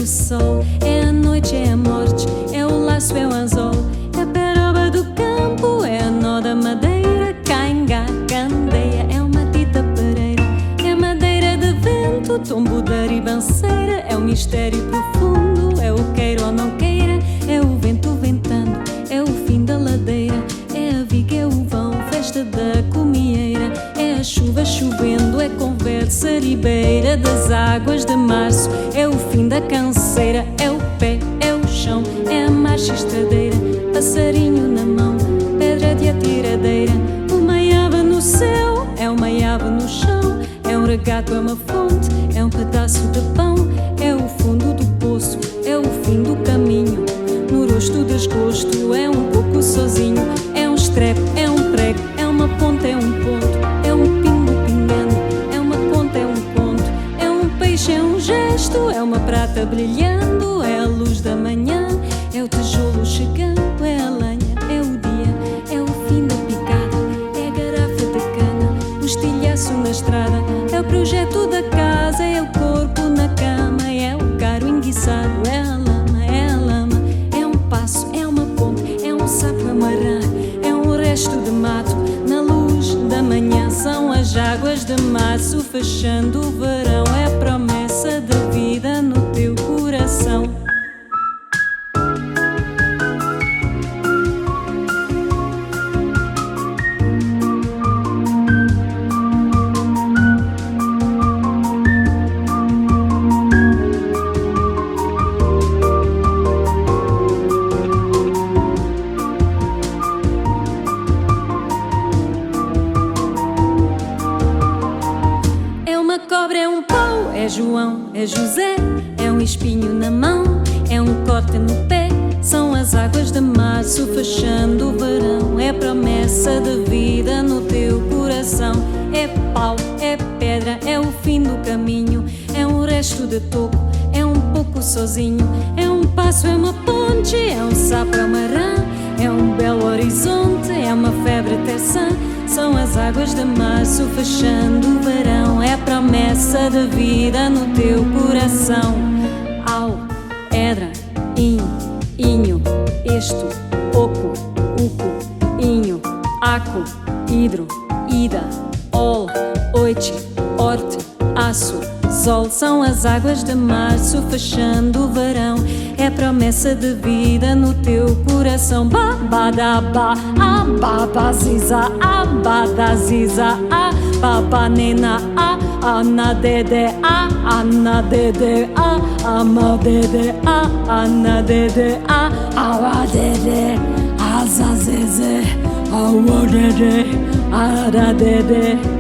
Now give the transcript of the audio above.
sol, é a noite, é a morte, é o laço, é o anzol, é a peroba do campo, é a nó da madeira, cainga, candeia, é uma tita pereira, é madeira de vento, tombo da ribanceira, é o mistério profundo, é o queira ou não queira, é o vento ventando, é o fim da ladeira, é a viga, é o vão, festa da comieira, é a chuva chovendo, é conversa ribeira das águas de março, é o fim da canseira, é o pé, é o chão, é a marcha estradeira, passarinho na mão, pedra de atiradeira, uma ave no céu, é uma ave no chão, é um regato, é uma fonte, é um pedaço de pão, é o fundo do poço, é o fim do caminho, no rosto desgosto, é um pouco sozinho, é um estrepe, é um prego, é uma ponta, é um ponto, é um pingo pingando, é uma conta, é um conto, é um peixe, é um gesto, é uma prata brilhando, é a luz da manhã, é o tijolo chegando, é a lenha, é o dia, é o fim da picada, é a garrafa de cana, o estilhaço na estrada, é o projeto da casa, é o corpo na cama, é o caro enguiçado, é a lama, é um passo, é uma ponte, é um sapo, é uma rã, é um resto de mato, na luz da manhã são as águas de março, fechando o verão, é a promessa de vida no teu coração. Uma cobra, é um pau, é João, é José, é um espinho na mão, é um corte no pé, são as águas de março fechando o verão, é promessa de vida no teu coração, é pau, é pedra, é o fim do caminho, é um resto de toco, é um pouco sozinho, é um passo, é uma ponte, é um sapo, é uma rã, é um belo horizonte, é uma febre terçã, são as águas de março fechando o verão, é a promessa de vida no teu coração. Au, edra, inho, esto, oco, uco, inho, aco, hidro, ida, ol, oite, orte, aço, sol, são as águas de março fechando o verão, é a promessa de vida no teu coração. Ba, ba, da, ba, a, ba, ba, ziza, a, ba, da, ziza, a, ba, ba, nena, a, na, dede, a, na, dede, a, ma, dede, a, na, dede, a, wa, dede, a, za, zeze, a, wa, dede, a, da, dede.